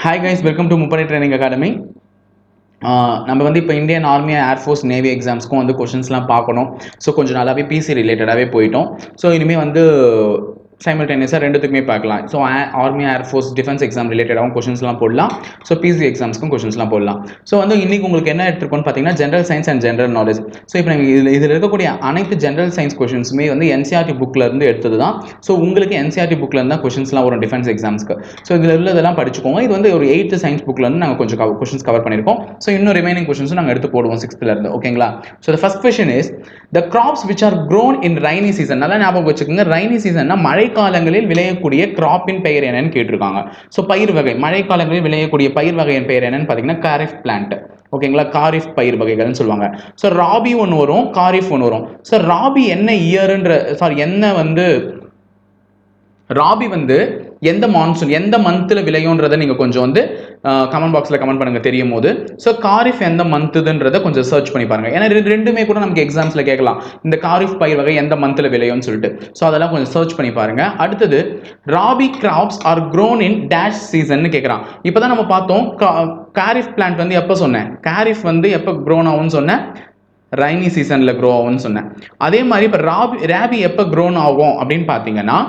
Hi guys, welcome to முப்படை training academy. நம்ம வந்து இப்போ இந்தியன் ஆர்மி, ஏர்ஃபோர்ஸ், நேவி எக்ஸாம்ஸ்க்கும் வந்து கொஷின்ஸ்லாம் பார்க்கணும். ஸோ கொஞ்சம் நல்லாவே பிசி ரிலேட்டடாகவே போயிட்டோம். ஸோ இனிமேல் வந்து சைமல்டேனியஸாக ரெண்டுத்துக்குமே பார்க்கலாம். So army, air force, defence exam ரிலேட்டடாகவும் கொஷின்ஸ்லாம் போடலாம். ஸோ பிசி எக்ஸாம்ஸ்க்கும் கொஷின்ஸ்லாம் போடலாம். ஸோ வந்து இன்றைக்கி உங்களுக்கு என்ன எடுத்துருக்கோன்னு பார்த்தீங்கன்னா general science and general knowledge. So இப்போ நீங்கள் இதில் இருக்கக்கூடிய அனைத்து ஜென்ரல் சயின்ஸ் கொஷின்ஸுமே வந்து என்சிஆர்டி புக்கிலேருந்து எடுத்தது தான். ஸோ உங்களுக்கு என்சிஆர்டி புக்கிலேருந்து தான் கொஷின்ஸ்லாம் வரும் டிஃபென்ஸ் எக்ஸாம்ஸ்க்கு. ஸோ இதில் உள்ளதெல்லாம் படிச்சுக்கோங்க. இது வந்து ஒரு 8th சயின்ஸ் புக்லேருந்து நாங்கள் கொஞ்சம் கொஷின்ஸ் கவர் பண்ணியிருக்கோம். ஸோ இன்னும் ரிமைனிங் கொஷின்ஸும் நாங்கள் எடுத்து போடுவோம் 6th ஓகேங்களா. So the first question is the graphs which are grown in Raini season. நல்லா ஞாபகம் வச்சுக்கோங்க, ரைனி சீசன்னா மழை காலங்களில் விளையக்கூடிய கிராப்பின் பெயர் என்னன்னு கேட்டிருக்காங்க. ஸோ பயிர் வகை, மழை காலங்களில் விளையக்கூடிய பயிர் வகையின் பெயர் என்னன்னு பார்த்தீங்கன்னா காரிஃப் பிளான்ட். ஓகேங்களா, காரிஃப் பயிர் வகைகள்னு சொல்லுவாங்க. ஸோ ராபி ஒன்று வரும், காரிஃப் ஒன்று வரும். ஸோ ராபி என்ன இயர்ன்ற ராபி வந்து எந்த மான்சூன், எந்த மந்த்தில் விளையுன்றதை நீங்கள் கொஞ்சம் வந்து கமெண்ட் பாக்ஸில் கமெண்ட் பண்ணுங்கள் தெரியும் போது. ஸோ காரிஃப் எந்த மந்த்துன்றதை கொஞ்சம் சர்ச் பண்ணி பாருங்கள். ஏன்னா ரெண்டுமே கூட நமக்கு எக்ஸாம்ஸில் கேட்கலாம், இந்த காரிஃப் பயிர் வகை எந்த மந்த்தில் விளையும்னு சொல்லிட்டு. ஸோ அதெல்லாம் கொஞ்சம் சர்ச் பண்ணி பாருங்கள். அடுத்தது rabi crops are grown in dash season கேட்குறான். இப்போ தான் நம்ம பார்த்தோம் காரிஃப் பிளான்ட் வந்து எப்போ சொன்னேன், காரிஃப் வந்து எப்போ க்ரோன் ஆகும்னு சொன்னேன், ரைனி சீசனில் க்ரோ ஆகும்னு சொன்னேன். அதே மாதிரி இப்போ ராபி எப்போ க்ரோன் ஆகும் அப்படின்னு பார்த்தீங்கன்னா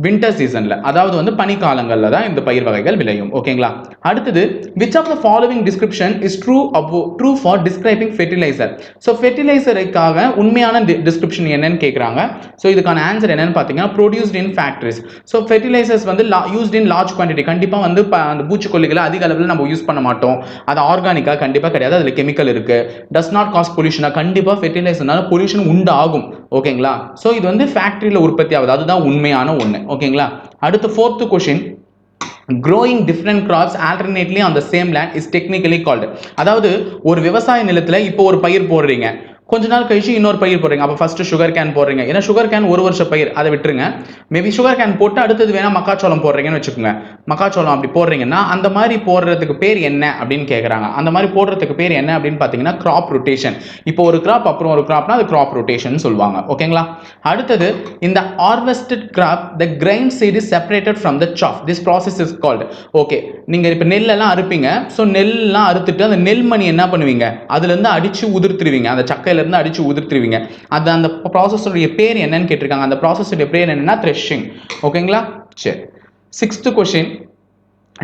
வின்டர் சீசன்ல, அதாவது வந்து பனிக்காலங்களில் தான் இந்த பயிர் வகைகள் விளையும். ஓகேங்களா. அடுத்தது which of the following description is true for describing fertilizer. So ஃபெர்டிலைசருக்காக உண்மையான டிஸ்கிரிப்ஷன் என்னன்னு கேட்குறாங்க. ஸோ இதுக்கான ஆன்சர் என்னன்னு பார்த்தீங்கன்னா produced in factories. So fertilizers வந்து யூஸ்ட் இன் லார்ஜ் குவான்டிட்டி. கண்டிப்பாக வந்து அந்த பூச்சிக்கொல்லிகளை அதிக அளவில் நம்ம யூஸ் பண்ண மாட்டோம். அது ஆர்கானிக்காக கண்டிப்பாக கிடையாது, அதில் கெமிக்கல் இருக்கு. டஸ் நாட் காஸ் பொல்யூஷனாக, கண்டிப்பாக ஃபெர்டிலைசர்னால பொல்யூஷன் உண்டாகும். ஓகேங்களா. ஸோ இது வந்து ஃபேக்ட்ரியில் உற்பத்தி ஆகுது, அதுதான் உண்மையான ஒன்று. ஓகேங்களா. அடுத்து 4th question, growing different crops alternately on the same land is technically called. அதாவது ஒரு விவசாய நிலத்துல இப்போ ஒரு பயிர் போடுறீங்க, கொஞ்ச நாள் கழிச்சு இன்னொரு பயிர் போடுறீங்க. அப்போ ஃபர்ஸ்ட் சுகர் கேன் போடுறீங்க, ஏன்னா சுகர் கேன் ஒரு வருஷ பயிர், அதை விட்டுருங்க. மேபி சுகர் கேன் போட்டு அடுத்தது வேணா மக்காச்சோளம் போடுறீங்கன்னு வச்சுக்கோங்க. மக்காச்சோளம் அப்படி போடுறீங்கன்னா அந்த மாதிரி போடுறதுக்கு பேர் என்ன அப்படின்னு கேட்குறாங்க. அந்த மாதிரி போடுறதுக்கு பேர் என்ன அப்படின்னு பார்த்தீங்கன்னா கிராப் ரொட்டேஷன். இப்போ ஒரு கிராப் அப்புறம் ஒரு கிராப்னா அது கிராப் ரொட்டேஷன் சொல்லுவாங்க. ஓகேங்களா. அடுத்தது இந்த harvested crop the grain seed is separated from the chaff. This process is called. Okay, நீங்கள் இப்போ நெல்லெல்லாம் அறுப்பீங்க. ஸோ நெல்லாம் அறுத்துட்டு அந்த நெல்மணி என்ன பண்ணுவீங்க, அதுலேருந்து அடிச்சு உதிர்த்துருவீங்க, அந்த சக்கையிலேருந்து அடிச்சு உதிர்த்துருவீங்க. அது அந்த ப்ராசஸோடைய பேர் என்னன்னு கேட்டிருக்காங்க. அந்த ப்ராசஸோடைய பேர் என்னன்னா த்ரெஷிங். ஓகேங்களா. சரி, 6th question,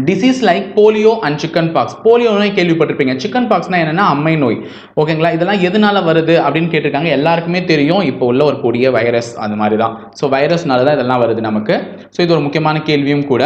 disease like polio and chicken box. Polio நோய் கேள்விப்பட்டிருப்பீங்க. சிக்கன் பாக்ஸ்னா என்னன்னா அம்மை நோய். ஓகேங்களா. இதெல்லாம் எதனால வருது அப்படின்னு கேட்டிருக்காங்க. எல்லாருக்குமே தெரியும், இப்போ உள்ள ஒரு கொடிய வைரஸ், அது மாதிரி தான். ஸோ வைரஸ்னால தான் இதெல்லாம் வருது நமக்கு. ஸோ இது ஒரு முக்கியமான கேள்வியும் கூட.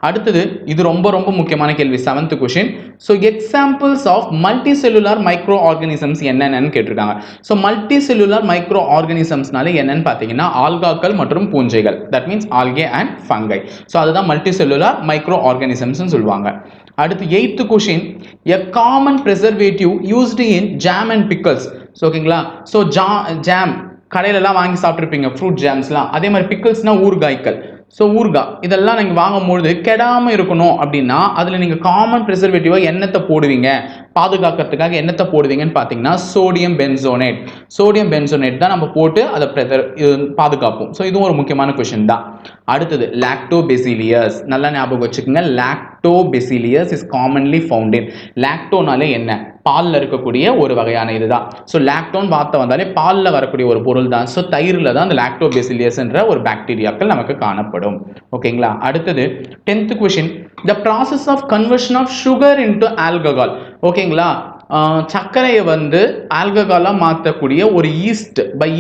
அடுத்தது இது ரொம்ப ரொம்ப முக்கியமான கேள்வி, 7th question. So examples of multi cellular micro organisms என்னென்னு கேட்டிருக்காங்க. ஸோ மல்டி செல்லுலார் மைக்ரோ ஆர்கானிசம்ஸ்னால என்னன்னு பார்த்தீங்கன்னா ஆல்காக்கள் மற்றும் பூஞ்சைகள். That means algae and fungi. So அதுதான் மல்டி செல்லுலார் மைக்ரோ ஆர்கானிசம்ஸ் சொல்லுவாங்க. அடுத்து 8th question, a common preservative used in jam and pickles. So ஓகேங்களா. ஸோ ஜாம் கடையிலலாம் வாங்கி சாப்பிட்ருப்பீங்க, ஃப்ரூட் ஜாம்ஸ்லாம். அதே மாதிரி பிக்கல்ஸ்னா ஊறுகாய்கள். ஸோ ஊறுகாய் இதெல்லாம் நீங்கள் வாங்கும்பொழுது கெடாமல் இருக்கணும் அப்படின்னா அதில் நீங்கள் காமன் ப்ரிசர்வேட்டிவாக என்னத்தை போடுவீங்க, பாதுகாக்கிறதுக்காக என்னத்தை போடுவீங்கன்னு பார்த்தீங்கன்னா சோடியம் பென்சோனேட். சோடியம் பென்சோனேட் தான் நம்ம போட்டு அதை பாதுகாப்போம். ஸோ இதுவும் ஒரு முக்கியமான கொஷின் தான். அடுத்தது லாக்டோபெசிலியஸ். நல்லா ஞாபகம் வச்சுக்கோங்க, லாக்டோபெசிலியஸ் இஸ் காமன்லி ஃபவுண்ட் இன். லாக்டோனாலே என்ன, பாலில் இருக்கக்கூடிய ஒரு வகையான இதுதான். ஸோ லாக்டோன் வார்த்தை வந்தாலே பாலில் வரக்கூடிய ஒரு பொருள் தான். ஸோ தயிரில் தான் அந்த லாக்டோபெசிலியஸ் என்ற ஒரு பாக்டீரியாக்கள் நமக்கு காணப்படும். ஓகேங்களா. அடுத்தது 10th question, the process of conversion of sugar into alcohol. ஓகேங்களா. சர்க்கரையை வந்து ஆல்கஹாலாக மாற்றக்கூடிய ஒரு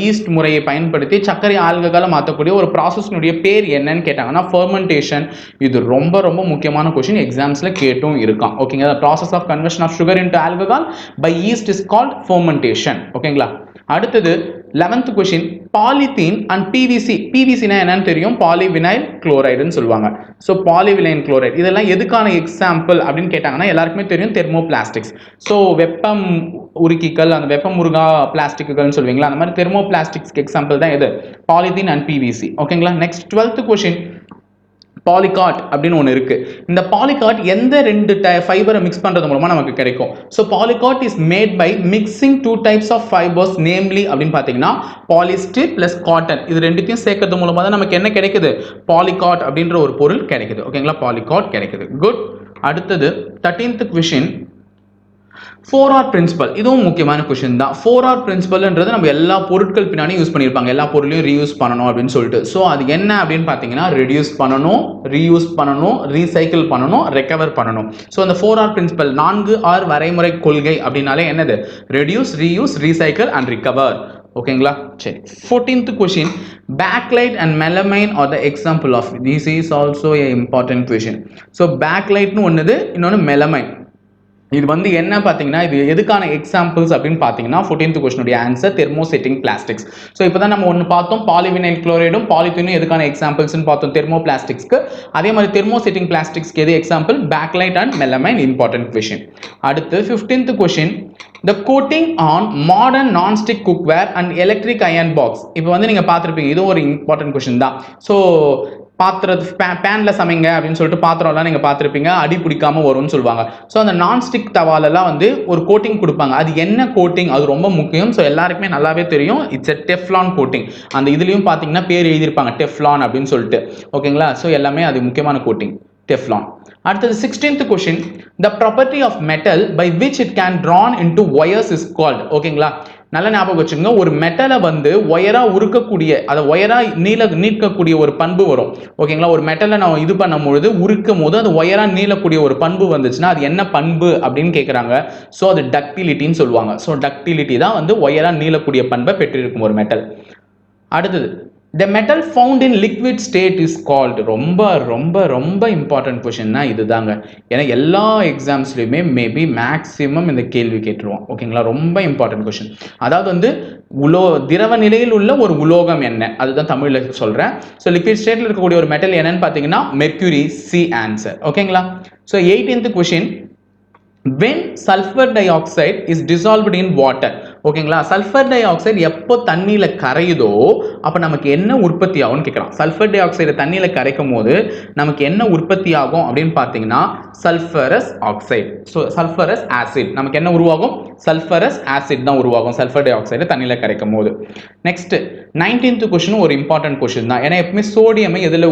ஈஸ்ட் முறையை பயன்படுத்தி சர்க்கரை ஆல்கஹாலாக மாற்றக்கூடிய ஒரு ப்ராசஸ்னுடைய பேர் என்னன்னு கேட்டாங்கன்னா ஃபெர்மெண்டேஷன். இது ரொம்ப ரொம்ப முக்கியமான கொஸ்டின், எக்ஸாம்ஸில் கேட்டும் இருக்கான். ஓகேங்களா. Process of conversion of sugar into alcohol by yeast is called fermentation. ஓகேங்களா. அடுத்தது 11th question, polythene and PVC. பிவிசினா என்னன்னு தெரியும், பாலிவினைல் குளோரைடுன்னு சொல்லுவாங்க. ஸோ பாலிவினைல் குளோரைடு இதெல்லாம் எதுக்கான எக்ஸாம்பிள் அப்படின்னு கேட்டாங்கன்னா எல்லாருக்குமே தெரியும், தெர்மோபிளாஸ்டிக்ஸ். ஸோ வெப்பம் உருக்கிகள், அந்த வெப்பம் உருகா பிளாஸ்டிக்குகள்னு சொல்லுவீங்களா, அந்த மாதிரி தெர்மோபிளாஸ்டிக்ஸ்க்கு எக்ஸாம்பிள் தான் இது, பாலித்தீன் அண்ட் பிவிசி. ஓகேங்களா. நெக்ஸ்ட் 12th கொஸ்டின், பாலிகாட் அப்படின்னு ஒன்று இருக்கு. இந்த பாலிகாட் எந்த ரெண்டு ஃபைபரை மிக்ஸ் பண்றது மூலமா நமக்கு கிடைக்கும். So polycot is made by mixing 2 types of fibres, namely அப்படின்னு பார்த்தீங்கன்னா பாலிஸ்டர் பிளஸ் காட்டன். இது ரெண்டுத்தையும் சேர்க்கறது மூலமா தான் நமக்கு என்ன கிடைக்குது, பாலிகாட் அப்படின்ற ஒரு பொருள் கிடைக்குது. ஓகேங்களா. பாலிகாட் கிடைக்குது. குட். அடுத்தது 13th question 4R பிரின்சிபல். இதுவும் முக்கியமான கொஸ்டின் தான். 4R பிரின்சிபல்ன்றது நம்ம எல்லா பொருட்கள் பின்னாடி யூஸ் பண்ணியிருப்பாங்க, எல்லா பொருளையும் ரீயூஸ் பண்ணணும் அப்படின்னு சொல்லிட்டு. ஸோ அது என்ன அப்படின்னு பார்த்தீங்கன்னா ரெடியூஸ் பண்ணணும், ரீயூஸ் பண்ணணும், ரீசைக்கிள் பண்ணணும், ரெக்கவர் பண்ணணும். ஸோ அந்த 4R பிரின்சிபல் 4R வரைமுறை கொள்கை அப்படின்னாலே என்னது? Reduce, reuse, recycle and recover. ஓகேங்களா? சரி. 14th question backlight and melamine are the example of. This is also a important question. So backlight னு ஒண்ணுது, இன்னொன்னு melamine. இது வந்து என்ன பார்த்தீங்கன்னா இது எதுக்கான எக்ஸாம்பிள்ஸ் அப்படின்னு பார்த்தீங்கன்னா 14th கொஸ்டினுடைய ஆன்சர் தெர்மோசெட்டிங் பிளாஸ்டிக்ஸ். ஸோ இப்போ தான் நம்ம ஒன்று பார்த்தோம், பாலிவினைல் குளோரைடும் பாலித்தீனும் எதுக்கான எக்ஸாம்பிள்ஸ்னு பார்த்தோம் தெர்மோ பிளாஸ்டிக்ஸ்க்கு. அதே மாதிரி தெர்மோசெட்டிங் பிளாஸ்டிக்ஸ்க்கு எது example? Backlight and melamine. Important question. அடுத்து 15th question the coating on modern non-stick cookware and electric iron box. இப்போ வந்து நீங்கள் பார்த்துருப்பீங்க, இது ஒரு இம்பார்ட்டன்ட் கொஸ்டின் தான். ஸோ பாத்திரத்து பேனில் சமைங்க அப்படின்னு சொல்லிட்டு பாத்திரம்லாம் நீங்கள் பார்த்துருப்பீங்க, அடி பிடிக்காம வரும்னு சொல்லுவாங்க. ஸோ அந்த நான்ஸ்டிக் தவாலெல்லாம் வந்து ஒரு கோட்டிங் கொடுப்பாங்க. அது என்ன கோட்டிங்? அது ரொம்ப முக்கியம். ஸோ எல்லாருக்குமே நல்லாவே தெரியும், இட்ஸ் எ டெஃப்லான் கோட்டிங். அந்த இதுலேயும் பார்த்தீங்கன்னா பேர் எழுதியிருப்பாங்க டெஃப்லான் அப்படின்னு சொல்லிட்டு. ஓகேங்களா? ஸோ எல்லாமே அது முக்கியமான கோட்டிங் டெஃப்லான். அடுத்தது 16th question the property of metal by which it can drawn into wires is called. ஓகேங்களா? நல்ல ஞாபகம் வச்சுங்க, ஒரு மெட்டலை வந்து ஒயரா உருக்கக்கூடிய, அதை ஒயரா நீக்கக்கூடிய ஒரு பண்பு வரும். ஓகேங்களா? ஒரு மெட்டலை நம்ம இது பண்ணும்பொழுது உருக்கும் போது அது ஒயரா நீளக்கூடிய ஒரு பண்பு வந்துச்சுன்னா அது என்ன பண்பு அப்படின்னு கேட்குறாங்க. ஸோ அது டக்டிலிட்டின்னு சொல்லுவாங்க. ஸோ டக்டிலிட்டி தான் வந்து ஒயரா நீளக்கூடிய பண்பை பெற்றிருக்கும் ஒரு மெட்டல். அடுத்தது the metal found in liquid state is called. ரொம்ப ரொம்ப ரொம்ப இம்பார்ட்டன்ட் கொஸ்டின்னா இதுதாங்க. ஏன்னா எல்லா எக்ஸாம்ஸ்லையுமே மேபி மேக்ஸிமம் இந்த கேள்வி கேட்டுருவோம். ஓகேங்களா? ரொம்ப இம்பார்ட்டன்ட் கொஸ்டின். அதாவது வந்து திரவ நிலையில் உள்ள ஒரு உலோகம் என்ன, அதுதான் தமிழில் சொல்கிறேன். ஸோ லிக்விட் ஸ்டேட்டில் இருக்கக்கூடிய ஒரு மெட்டல் என்னன்னு பார்த்தீங்கன்னா மெர்க்குரி. C answer. ஓகேங்களா? So 18th question when sulfur dioxide is dissolved in water. ஓகேங்களா? சல்ஃபர் டை ஆக்சைடு எப்போ தண்ணியில் கரையுதோ அப்போ நமக்கு என்ன உற்பத்தி ஆகும்னு கேட்கலாம். சல்ஃபர் டை ஆக்சைடு தண்ணியில் கரைக்கும் போது நமக்கு என்ன உற்பத்தி ஆகும் அப்படின்னு பார்த்தீங்கன்னா sulphurous oxide. So sulphurous acid நமக்கு என்ன உருவாகும்? சல்ஃபரஸ் ஆசிட் தான் உருவாகும் சல்ஃபர் டை ஆக்சைடு தண்ணியில் கரைக்கும் போது. நெக்ஸ்ட் 19th கொஸ்டின் ஒரு இம்பார்ட்டன்ட் கொஸ்டின் தான். ஏன்னா எப்பவுமே சோடியமை எதில்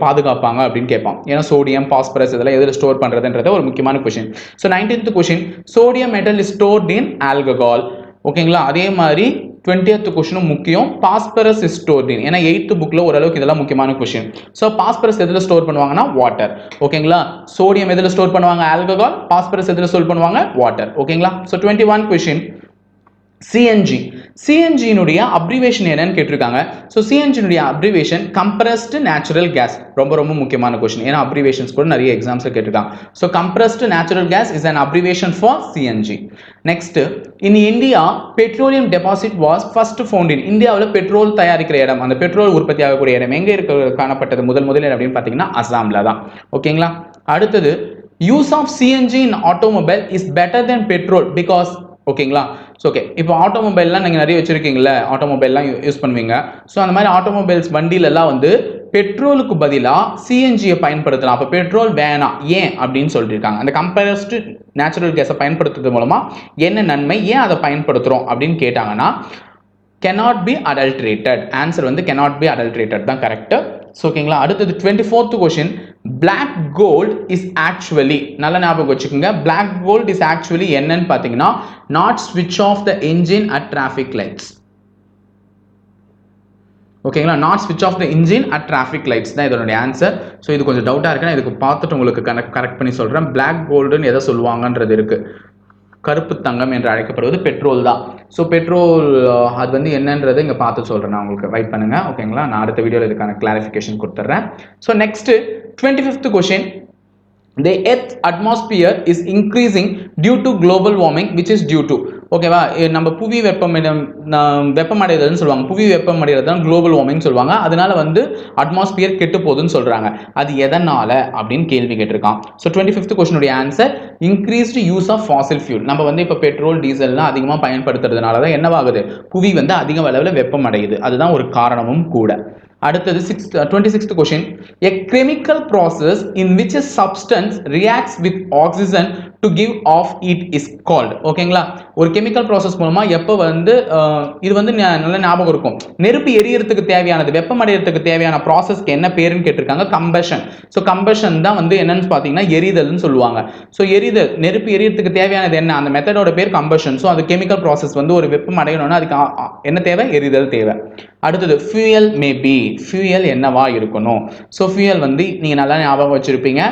பாதுகாப்பாங்க அப்படின்னு கேட்பான். ஏன்னா சோடியம், பாஸ்பரஸ் இதெல்லாம் எதில் ஸ்டோர் பண்ணுறதுன்றது ஒரு முக்கியமான question. So 19th question sodium metal is stored in alcohol. ஓகேங்களா? அதே மாதிரி 20th கொஸ்டினும் முக்கியம். Phosphorus is stored in. ஏன்னா 8th புக்ல ஓரளவுக்கு இதெல்லாம் முக்கியமான கொஸ்டின். ஸோ பாஸ்பரஸ் எதில் ஸ்டோர் பண்ணுவாங்கன்னா வாட்டர். ஓகேங்களா? சோடியம் எதில் ஸ்டோர் பண்ணுவாங்க? ஆல்கஹால். பாஸ்பரஸ் எதில் ஸ்டோர் பண்ணுவாங்க? வாட்டர். ஓகேங்களா? So 21 question CNG. CNG-னுடைய அப்ரிவேஷன் என்னன்னு கேட்டிருக்காங்க. ஸோ CNG-னுடைய அப்ரிவேஷன் கம்ப்ரஸ்டு நேச்சுரல் கேஸ். ரொம்ப ரொம்ப முக்கியமான கொஸ்டின். ஏன்னா அப்ரிவேஷன்ஸ் கூட நிறைய எக்ஸாம்ஸில் கேட்டிருக்காங்க. So compressed natural case is an abbreviation for CNG. Next in India petroleum deposit was first found in. இந்தியாவில் பெட்ரோல் தயாரிக்கிற இடம், அந்த பெட்ரோல் உற்பத்தி ஆகக்கூடிய இடம் எங்கே காணப்பட்டது முதலில் அப்படின்னு பார்த்தீங்கன்னா அசாமில் தான். ஓகேங்களா? அடுத்தது use of CNG in automobile is better than petrol because. ஓகேங்களா? ஸோ ஓகே, இப்போ ஆட்டோமொபைல்லாம் நீங்கள் நிறைய வச்சுருக்கீங்களே, ஆட்டோமொபைல்லாம் யூஸ் பண்ணுவீங்க. ஸோ அந்த மாதிரி ஆட்டோமொபைல்ஸ் வண்டியிலலாம் வந்து பெட்ரோலுக்கு பதிலாக சிஎன்ஜியை பயன்படுத்தலாம். அப்போ பெட்ரோல் வேணாம் ஏன் அப்படின்னு சொல்லியிருக்காங்க. அந்த கம்ப்ரஸ்டு நேச்சுரல் கேஸை பயன்படுத்துறது மூலமாக என்ன நன்மை, ஏன் அதை பயன்படுத்துகிறோம் அப்படின்னு கேட்டாங்கன்னா cannot be adulterated. ஆன்சர் வந்து cannot be adulterated தான் கரெக்ட். ஸோ ஓகேங்களா? அடுத்தது 24th question black gold is actually, நல்ல ஞாபகம் வச்சுக்கோங்க, black gold is actually என்னன்னு பார்த்தீங்கன்னா not switch off the engine at traffic lights. ஓகேங்களா? நாட் ஸ்விட்ச் off the engine at traffic lights தான் இதனுடைய ஆன்சர். ஸோ இது கொஞ்சம் டவுட்டாக இருக்குன்னா இதுக்கு பார்த்துட்டு உங்களுக்கு கரெக்ட் பண்ணி சொல்கிறேன். பிளாக் கோல்டுன்னு எதை சொல்லுவாங்கன்றது இருக்குது. கருப்பு தங்கம் என்று அழைக்கப்படுவது பெட்ரோல் தான். ஸோ பெட்ரோல் அது வந்து என்னன்றது இங்கே பார்த்து சொல்கிறேன், நான் உங்களுக்கு வெயிட் பண்ணுங்கள். ஓகேங்களா? நான் அடுத்த வீடியோவில் இதுக்கான கிளாரிஃபிகேஷன் கொடுத்துட்றேன். So next 25th question the earth's atmosphere is increasing due to global warming which is due to. ஓகேவா? நம்ம புவி வெப்பமடைதல்னு சொல்லுவாங்க. புவி வெப்பமடைகிறது தான் குளோபல் வார்மிங் சொல்லுவாங்க. அதனால வந்து அட்மாஸ்பியர் கெட்டு போகுதுன்னு சொல்றாங்க. அது எதனால அப்படின்னு கேள்வி கேட்டிருக்கான். ஸோ 25th கொஸ்டினுடைய answer increased use of fossil fuel. நம்ம வந்து இப்போ பெட்ரோல் டீசல்லாம் அதிகமாக பயன்படுத்துறதுனால தான் என்னவாகுது, புவி வந்து அதிக அளவில் வெப்பமடையுது. அதுதான் ஒரு காரணமும் கூட. அடுத்தது 26th question a chemical process in which a substance reacts with oxygen to give off it is called. ஓகேங்களா, ஒரு கெமிக்கல் ப்ராசஸ் மூலமா எப்போ வந்து இது வந்து நல்ல ஞாபகம் இருக்கும், நெருப்பு எரியறதுக்கு தேவையானது, வெப்பம் அடையறதுக்கு தேவையான ப்ராசஸ்க்கு என்ன பேருன்னு கேட்டிருக்காங்க, கம்பஷன். ஸோ கம்பஷன் தான் வந்து என்னன்னு பார்த்தீங்கன்னா எரிதல்னு சொல்லுவாங்க. ஸோ எரிதல், நெருப்பு எரியறதுக்கு தேவையானது என்ன, அந்த மெத்தடோட பேர் கம்பஷன். ஸோ அது கெமிக்கல் ப்ராசஸ் வந்து ஒரு வெப்பம் அடையணும்னா அதுக்கு என்ன தேவை, எரிதல் தேவை. அடுத்தது ஃபியூயல் மே பி, ஃபியூயல் என்னவா இருக்கணும். ஸோ ஃபியூயல் வந்து நீங்க நல்லா ஞாபகம் வச்சிருப்பீங்க,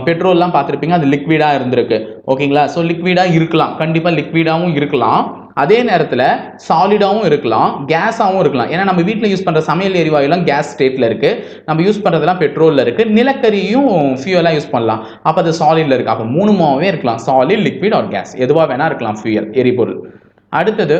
பெட்ரோல்லாம் பார்த்துருப்பீங்க, அது லிக்விடாக இருந்திருக்கு. ஓகேங்களா, ஸோ லிக்விடாக இருக்கலாம், கண்டிப்பாக லிக்விடாகவும் இருக்கலாம், அதே நேரத்தில் சாலிடாகவும் இருக்கலாம், கேஸாகவும் இருக்கலாம். ஏன்னா நம்ம வீட்டில் யூஸ் பண்ணுற சமையல் எரிவாயுலாம் கேஸ் ஸ்டேட்டில் இருக்குது, நம்ம யூஸ் பண்ணுறதுலாம் பெட்ரோலில் இருக்குது, நிலக்கரியும் ஃபியூயலாக யூஸ் பண்ணலாம், அப்போ அது சாலிடில் இருக்குது. அப்போ மூணுமாவே இருக்கலாம், சாலிட், லிக்விட் ஆர் கேஸ், எதுவாக வேணா இருக்கலாம் ஃபியூயல், எரிபொருள். அடுத்தது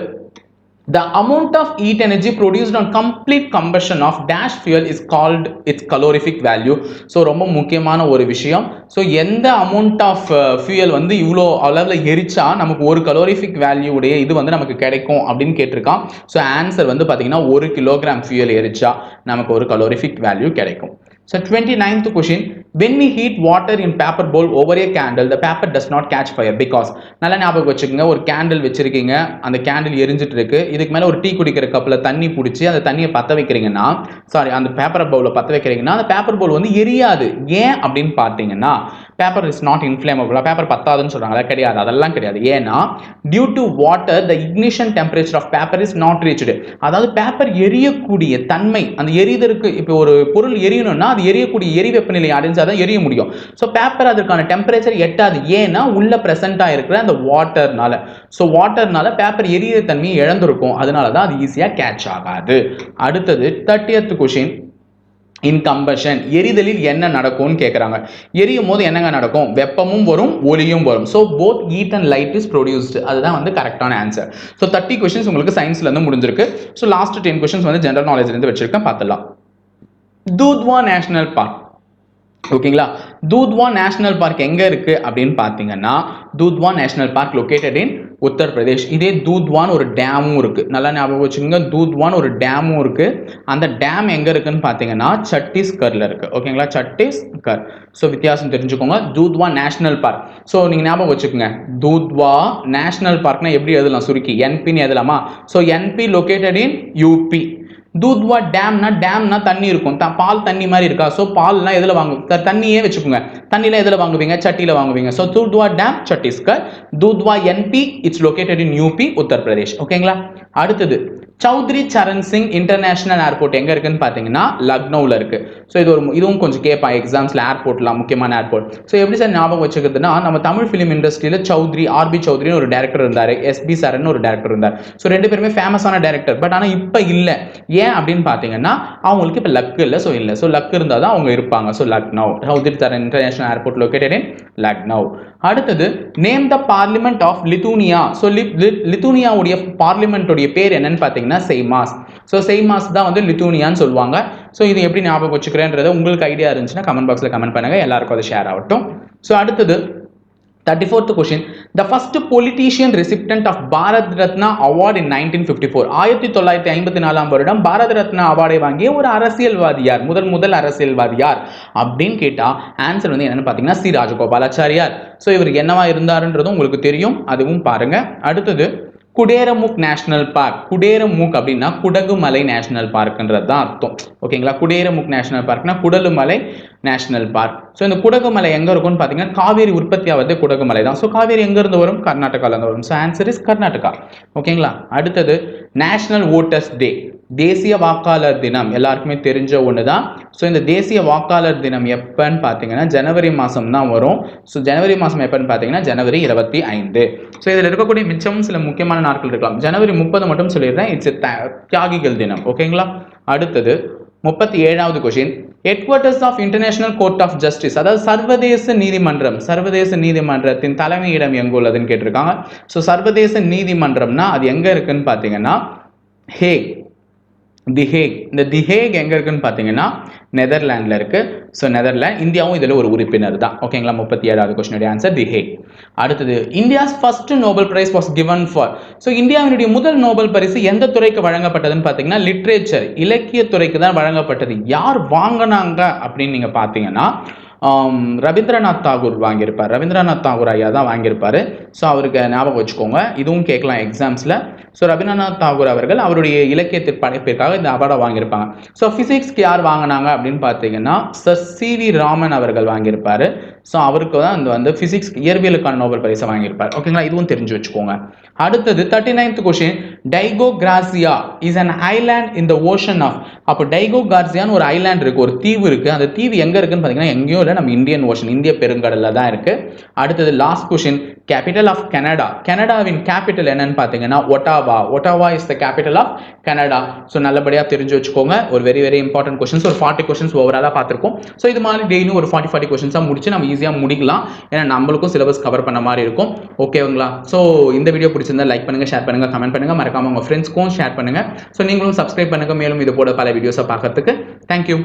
the amount of heat energy produced on complete combustion of dash fuel is called its calorific value. So ரொம்ப முக்கியமான ஒரு விஷயம். ஸோ எந்த அமௌண்ட் ஆஃப் ஃபியூயல் வந்து இவ்வளோ அளவில் எரிச்சா நமக்கு ஒரு கலோரிஃபிக் வேல்யூ உடைய இது வந்து நமக்கு கிடைக்கும் அப்படின்னு கேட்டிருக்கான். ஸோ ஆன்சர் வந்து பார்த்தீங்கன்னா 1 கிலோகிராம் ஃபியூயல் எரிச்சா நமக்கு ஒரு கலோரிஃபிக் வேல்யூ கிடைக்கும். So 29th question, when we heat water in paper bowl over a candle, the paper does not catch fire because. நல்லா ஞாபகம் வச்சுக்கோங்க, ஒரு கேண்டில் வச்சிருக்கீங்க, அந்த கேண்டில் எரிஞ்சிட்டு இருக்கு, இதுக்கு மேல ஒரு டீ குடிக்கிற கப்ல தண்ணி பிடிச்சி அந்த தண்ணியை பற்ற வைக்கிறீங்கன்னா, சாரி அந்த பேப்பர் பவுல பற்ற வைக்கிறீங்கன்னா அந்த பேப்பர் பவுல் வந்து எரியாது. ஏன் அப்படின்னு பார்த்தீங்கன்னா paper is not inflammable, paper பத்தாதுன்னு சொல்றாங்களா, கிடையாது, அதெல்லாம் கிடையாது. ஏன்னா due to water the ignition temperature of paper is not reached. அதாவது பேப்பர் எரியக்கூடிய தன்மை, அந்த எரிதற்கு இப்போ ஒரு பொருள் எரியணும்னா அது எரியக்கூடிய எரி வெப்பநிலை அடைஞ்சாதான் எரிய முடியும். ஸோ பேப்பர் அதற்கான டெம்பரேச்சர் எட்டாது. ஏன்னா உள்ள பிரசன்டா இருக்கிற அந்த வாட்டர்னால. ஸோ வாட்டர்னால பேப்பர் எரிய தன்மையை இழந்திருக்கும், அதனால தான் அது ஈஸியா கேட்ச் ஆகாது. அடுத்தது 30th கொஸ்டின், இன் கம்பஷன், எரிதலில் என்ன நடக்கும்னு கேட்குறாங்க. எரியும் போது என்னங்க நடக்கும், வெப்பமும் வரும் ஒளியும் வரும். So both heat and light is produced, அதுதான் வந்து கரெக்டான ஆன்சர். ஸோ 30 கொஸ்டின்ஸ் உங்களுக்கு சயின்ஸ்ல இருந்து முடிஞ்சிருக்கு. ஸோ லாஸ்ட் 10 கொஸ்டின்ஸ் வந்து ஜெனரல் நாலேஜ்ல இருந்து வச்சிருக்கேன், பார்த்துடலாம். Dudhwa national park. ஓகேங்களா, தூத்வா நேஷனல் பார்க் எங்க இருக்கு அப்படின்னு பார்த்தீங்கன்னா, Dudhwa national park located in Uttar Pradesh. இதே தூத்வான் ஒரு டேமும் இருக்கு, நல்லா ஞாபகம் வச்சுக்கோங்க, தூத்வான் ஒரு டேமும் இருக்கு. அந்த டேம் எங்க இருக்குன்னு பார்த்தீங்கன்னா சத்தீஸ்கர்ல இருக்கு. ஓகேங்களா, சத்தீஸ்கர். ஸோ வித்தியாசம் தெரிஞ்சுக்கோங்க, தூத்வா நேஷனல் பார்க். ஸோ நீங்க ஞாபகம் வச்சுக்கோங்க, தூத்வா நேஷனல் பார்க்னா எப்படி எழுதலாம், சுருக்கி என்பின்னு எழுதலாமா. So NP located in UP. Dudhwa டேம்னா தண்ணி இருக்கும், பால் தண்ணி மாதிரி இருக்கா. ஸோ பால்லாம் எதில் வாங்குவீங்க, தண்ணியே வச்சுக்கோங்க, தண்ணியில் எதில் வாங்குவீங்க, சட்டியில் வாங்குவீங்க. So Dudhwa dam Chhattisgarh, Dudhwa NP it's located in UP Uttar Pradesh. ஓகேங்களா. அடுத்தது சௌத்ரி சரண் சிங் இன்டர்நேஷனல் ஏர்போர்ட் எங்க இருக்குன்னு பார்த்தீங்கன்னா லக்னோவில் இருக்கு. ஸோ இதுவும் கொஞ்சம் கேட்பான் எக்ஸாம்ஸ்ல, ஏர்போர்ட்லாம் முக்கியமான ஏர்போர்ட். ஸோ எப்படி சார் ஞாபகம் வச்சுக்கிறதுனா, நம்ம தமிழ் ஃபிலிம் இண்டஸ்ட்ரியில் சௌத்ரி, ஆர்பி சௌத்ரின்னு ஒரு டேரக்டர் இருந்தார், எஸ்பி சரண் ஒரு டேரக்டர் இருந்தார். ஸோ ரெண்டு பேருமே ஃபேமஸான டேரக்டர். பட் ஆனால் இப்போ இல்லை. ஏன் அப்படின்னு பார்த்தீங்கன்னா அவங்களுக்கு இப்போ லக் இல்லை. ஸோ இல்லை, ஸோ லக் இருந்தால் தான் அவங்க இருப்பாங்க. So Lucknow, Chaudhary Charan international airport located in Lucknow. அடுத்தது name the parliament of Lithuania. So லித்தூனியாவுடைய பார்லிமெண்ட்டுடைய பேர் என்னன்னு பார்த்தீங்கன்னா செய்மாஸ். ஸோ செய்மாஸ் தான் வந்து லித்தூனியான்னு சொல்லுவாங்க. ஸோ இது எப்படி ஞாபகம் வச்சுக்கிறேன்றதை உங்களுக்கு ஐடியா இருந்துச்சுன்னா கமெண்ட் பாக்ஸில் கமெண்ட் பண்ணுங்க, எல்லாருக்கும் அது ஷேர் ஆகட்டும். ஸோ அடுத்தது 34th question, the first politician recipient of Bharat Ratna award in 1954. 1954 வருடம் பாரத ரத்னா அவார்டை வாங்கிய ஒரு அரசியல்வாதி யார், முதல் அரசியல்வாதி யார் அப்படின்னு கேட்டா ஆன்சர் வந்து என்னன்னு பார்த்தீங்கன்னா சி ராஜகோபாலாச்சாரியார். ஸோ இவர் என்னவா இருந்தாருன்றதும் உங்களுக்கு தெரியும், அதுவும் பாருங்க. அடுத்தது குடேரமுக் நேஷனல் பார்க். குடேரமுக் அப்படின்னா குடகுமலை நேஷனல் பார்க்ன்றது தான் அர்த்தம். ஓகேங்களா, குடேரமுக் நேஷனல் பார்க்னா குடலுமலை நேஷனல் பார்க். ஸோ இந்த குடகுமலை எங்க இருக்கும்னு பார்த்தீங்கன்னா காவேரி உற்பத்தி ஆவது குடகுமலை தான். ஸோ காவேரி எங்க இருந்து வரும், கர்நாடகால இருந்து வரும். So answer is Karnataka. ஓகேங்களா. அடுத்தது நேஷனல் ஓட்டர்ஸ் டே, தேசிய வாக்காளர் தினம், எல்லாருக்குமே தெரிஞ்ச ஒன்று தான். ஸோ இந்த தேசிய வாக்காளர் தினம் எப்பன்னு பார்த்தீங்கன்னா ஜனவரி மாதம் தான் வரும். ஸோ ஜனவரி மாதம் எப்பன்னு பார்த்தீங்கன்னா ஜனவரி 25. ஸோ இதில் இருக்கக்கூடிய மிச்சமும் சில முக்கியமான நாட்கள் இருக்கலாம். ஜனவரி 30 மட்டும் சொல்லிடுறேன், இட்ஸ் தியாகிகள் தினம். ஓகேங்களா. அடுத்தது 37வது question, headquarters of international court of justice, அதாவது சர்வதேச நீதிமன்றத்தின் தலைமையிடம் எங்க உள்ளதுன்னு கேட்டிருக்காங்க. ஸோ சர்வதேச நீதிமன்றம்னா அது எங்க இருக்குன்னு பார்த்தீங்கன்னா ஹேக், தி ஹேக். இந்த தி ஹேக் எங்க இருக்குன்னு பார்த்தீங்கன்னா நெதர்லாண்டில் இருக்கு. ஸோ நெதர்லாண்ட், இந்தியாவும் இதில் ஒரு உறுப்பினர் தான். ஓகேங்களா. 37வது கொஸ்டினுடைய ஆன்சர் தி ஹேக். அடுத்தது India's first Nobel prize was given for. So இந்தியாவினுடைய முதல் நோபல் பரிசு எந்த துறைக்கு வழங்கப்பட்டதுன்னு பார்த்தீங்கன்னா லிட்ரேச்சர், இலக்கிய துறைக்கு தான் வழங்கப்பட்டது. யார் வாங்கினாங்க அப்படின்னு நீங்க பார்த்தீங்கன்னா ரவீந்திரநாத் தாகூர் வாங்கியிருப்பார். ரவீந்திரநாத் தாகூர் ஐயா தான் வாங்கியிருப்பார். ஸோ அவருக்கு ஞாபகம் வச்சுக்கோங்க, இதுவும் கேட்கலாம் எக்ஸாம்ஸில். ஸோ ரவீந்திரநாத் தாகூர் அவர்கள் அவருடைய இலக்கியத்தின் படைப்பிற்காக இந்த அவார்டை வாங்கியிருப்பாங்க. ஸோ ஃபிசிக்ஸ்க்கு யார் வாங்கினாங்க அப்படின்னு பார்த்தீங்கன்னா சர் சி.வி. ராமன் அவர்கள் வாங்கியிருப்பார். ஸோ அவருக்கு தான் இந்த வந்து ஃபிசிக்ஸ் இயற்பியலுக்கான நோபல் பரிசை வாங்கியிருப்பார். ஓகேங்களா, இதுவும் தெரிஞ்சு வச்சுக்கோங்க. அடுத்தது 39th question, Diego Garcia is an island in the ocean of. அப்போ டைகோ கார்சியான்னு ஒரு ஐலாண்ட் இருக்கு, ஒரு தீவு இருக்கு. அந்த தீவு எங்க இருக்குன்னு பார்த்தீங்கன்னா எங்கேயும் இல்லை, நம்ம இந்தியன் ஓஷன், இந்திய பெருங்கடல்ல தான் இருக்கு. அடுத்தது last question, capital of Canada. கனடாவின் கேபிட்டல் என்னன்னு பார்த்தீங்கன்னா Ottawa. Ottawa is the capital of Canada. So நல்லபடியாக தெரிஞ்சு வச்சுக்கோங்க. ஒரு வெரி வெரி இம்பார்ட்டன்ட் கொஸ்டின்ஸ், ஒரு 40 கொஸ்டின்ஸ் ஓவராலாக பார்த்துருக்கோம். ஸோ இது மாதிரி டெய்லியும் ஒரு 40 கொஸ்டின்ஸாக முடிச்சு நம்ம ஈஸியாக முடிக்கலாம். ஏன்னா நம்மளுக்கும் சிலபஸ் கவர் பண்ண மாதிரி இருக்கும். ஓகேங்களா? ஸோ இந்த வீடியோ பிடிச்சிருந்தா லைக் பண்ணுங்க, ஷேர் பண்ணுங்க, கமெண்ட் பண்ணுங்க, மறக்காம உங்க ஃப்ரெண்ட்ஸ்க்கும் ஷேர் பண்ணுங்க. ஸோ நீங்களும் சப்ஸ்கிரைப் பண்ணுங்க, மேலும் இது போல பல வீடியோஸை பார்க்கறதுக்கு. தேங்க்யூ.